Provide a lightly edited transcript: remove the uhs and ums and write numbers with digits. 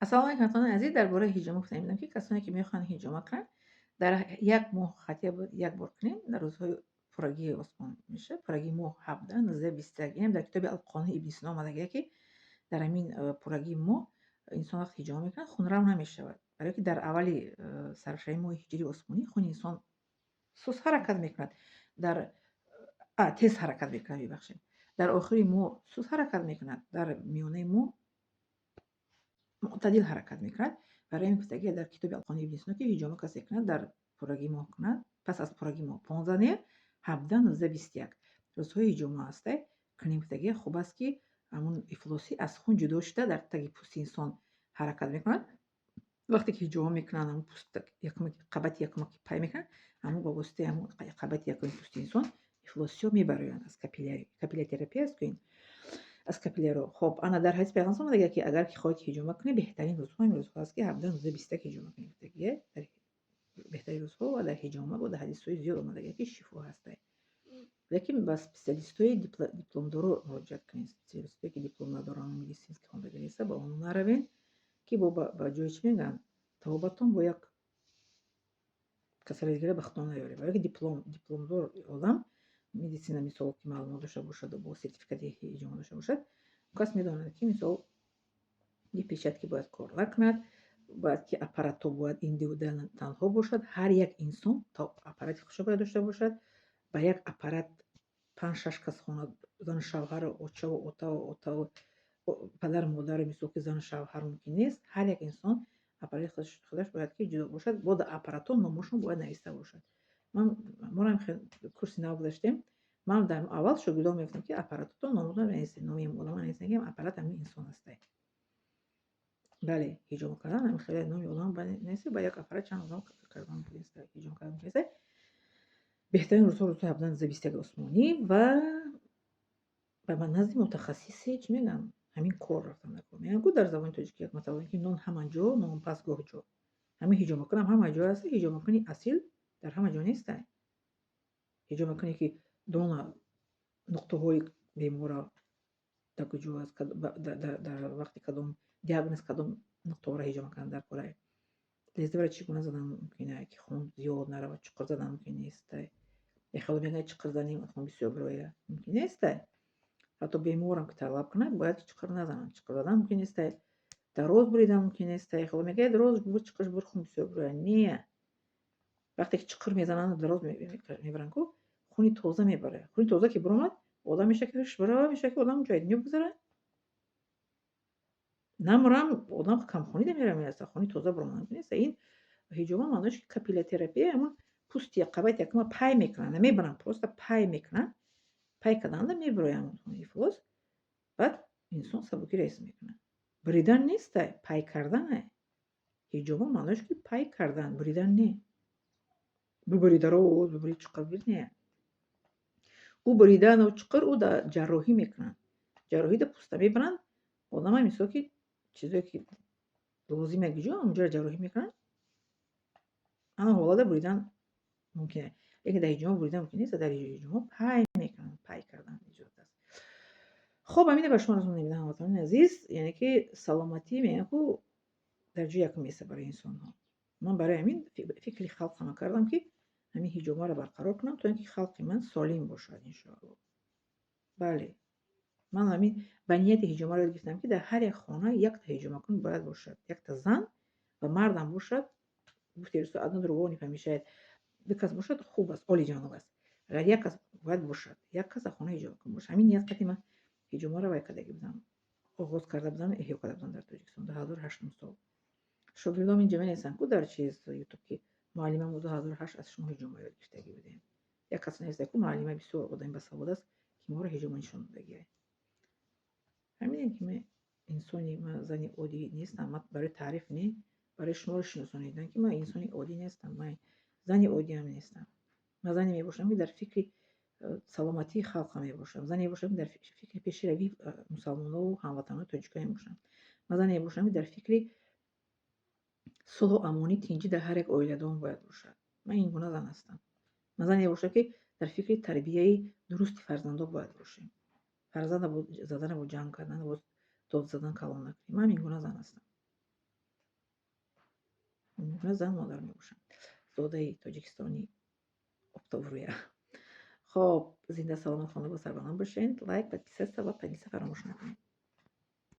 السلام علیکم دوستان عزیز. درباره هیجما گفتم می‌دونم که کسانی که میخوان هیجما کنن در یک ماه خطی بود یک بار کنیم در روزهای پرگی عثمان میشه پرگی ماه 17 19 20 یعنی در کتاب القانون ابن سینا آمده که در همین پرگی ماه انسان وقت هیجما میکنه خون رام نمیشود برای که در اولی سرشای ماه هجری عثمانی خون انسان سوس حرکت میکند در تیز حرکت میکنه ببخشید در آخری ماه سوس حرکت میکند در میانه ماه معتدل حرکت میکند. برای این گفتگی در کتاب القانون ابن سینا که هیجامه کسی کند در پرگی ماه کند پس از پرگی ماه 15 نه 17 19 21 روزهای هیجامه هسته کنیم گفتگی خوب است که همون افلاسی از خون جدا شده در تگ پوست انسان حرکت میکند. وقتی که هیجامه میکنن همون پوست یکم قبط یکم که پای میکنن همون با واسطه همون قبط یکم پوست انسان افلاسی رو میبرن از کپیلاری تراپی است که این از کپیلرو. خب انا در حدیث پیغمبر اومده که اگر که خواهید هجوم کنی بهترین روزها این روزها است که 17 روز 20 هجوم کنید دیگه در بهترین روزها و در هجوم و در حدیث های زیاد اومده که شفا هسته لیکن با اسپسیالیست های دیپلم دارو مراجعت کنید. اسپسیالیست که دیپلم ندارن مدیسین که خوندگی نیست با اون نروین که با جای چی میگن توبتون با یک کسر بختانه نیاره برای که دیپلم دار آدم медицина мисол ки маълумот дошта бошад бо сертификати ҳиҷома дошта бошад кас медонад ки мисол ин печатки бояд кор накунад бояд ки аппаратҳо бояд индивидуалан танҳо бошад ҳар як инсон то аппарати худшо бояд дошта бошад ба як аппарат 5-6 кас хона зани шавҳару очаву отаву падару модару мисол ки зани шавҳар мумкин нест. ҳар як инсон аппарати худаш бояд ки ҷудо бошад бо аппаратҳо номашон бояд нависта бошад. моам курси нав гузаштем ман дар аввал шогирдон мегуфтам ки аппаратҳо номашон нависед номи одама нависед ки аппарат ҳамин инсон аст. бале ҳиҷома кардан ҳамин хеле номи одам нависед ба як аппарат чанд одам кардан мумкинаст ҳиҷома кардан мумкинаст. беҳтарин рӯзҳо рӯзҳои 17 осмонӣ ва ба назди мутахассиси чӣ мегӯям ҳамин кор рафтам мегӯям ку дар забони тоҷикӣ як матаб ки нон ҳама ҷо нон пас гоҳ ҷо ҳамин ҳиҷома кунам ҳама ҷо аст. ҳиҷомакуни асил дар ҳама ҷо нест. ҳиҷомакуне ки дона нуқтаҳои бемора дар куҷо аст дар вақти кадом диагноз кадом нуқтаҳоро ҳиҷома кардан дар бораи лезвара чӣ гуна задан мумкин ки хун зиёд наравад чуқур задан мумкин нест. яхело мегӯяд чуқур занем хун бисёр бирояд мумкин нест. ҳатто беморам ки талаб кунад бояд ки чуқур назананд чуқур задан мумкин нест. дароз буридан мумкин нест. яхело мегӯяд дароз бур чуқур бур хун бисёр бирояд не вақте ки чуқур мезананд дароз мебаранд ку хуни тоза мебарад. хуни тоза ки биромад одам мешавад ки ҳушш баравад мешавад ки одам ҷои дунё бигузарад намурам одам камхунида меравад аста хуни тоза биромад мумкин нест. ин ҳиҷома маънош ки капилотерапия ҳамун пӯсти қабати якума пай мекунанд намебаранд просто пай мекунанд пай карданда мебироянд хуни ифлос баъд инсон сабукиро ҳис мекунад. биридан нест пай кардан. ҳиҷома маънош ки пай кардан биридан не бибари дароз бибари чуқур бир не ӯ биридану чуқур ӯ да ҷарроҳӣ мекунанд. ҷарроҳӣ да пӯста мебаранд одама мисол ки чизое ки лозима ҷо ҳамонҷоро ҷарроҳӣ мекунанд ана ҳолада биридан мумкин аст лекин дар ҳиҷома биридан мумкин нест. дар ҳиҷома пай мекунанд пай кардан иҷозат аст. хоб ҳамина ба шумо розум намедиҳам ҳамватанони азиз яъне ки саломатӣ меян ку дарҷаи якум аст барои инсонҳо. ман барои ҳамин фикри халқам кардам ки ҳамин ҳиҷомаро барқарор кунам то ин ки халқи ман солим бошад иншоалло. бале ман ҳамин ба нияти ҳиҷомаро ёд гирифтам ки дар ҳар як хона якта ҳиҷомакун бояд бошад. якта зан ва мардам бошад гуфтирсо одно другого не помешает. ду кас бошад хуб аст олиҷаноб аст. агар як кас бояд бошад як кас дар хона ҳиҷомакун бошад. ҳамин ният қати ман ҳиҷомаро вай кардагӣ будам оғоз карда будам эҳё карда будам дар тоҷикистон 2008 сол. шогирдом инҷа менависанд ку дар чиз ютуб ки муаллимамо 2008 аз шумо ҳиҷома ёд гирифтагӣ будем. як кас нависта ку муаллима бисёр одами басавод аст ки моро ҳиҷома нишон додагиа. ҳамине ки ман инсони ман зани оддӣ нестам. ман барои таъриф не барои шуморо шиносонидан ки ман инсони оддӣ нестам. ман зани оддиам нестам. ман зане мебошам ки дар фикри саломатии халқам мебошам. зане мебошам ки дар фикри пешравии мусалмонову ҳамватанони тоҷика мебошам. ман зане мебошам ки дар фикри сулҳу амонӣ тинҷӣ дар ҳар як оила давом бояд бошад. ман ин гуна зан ҳастам. ман зане мебошам ки дар фикри тарбияи дурусти фарзандон бояд бошем. фарзанда бо задана бо ҷамъ кардан бо дод задан калон накунем. ман ин гуна зан ҳастам. من زن مادر میبوشم. زاده تاجیکستانی اکتبریه. خب زنده سلامت خانه با سربلند باشین. لایک و 300 و 500 فراموش نکنید.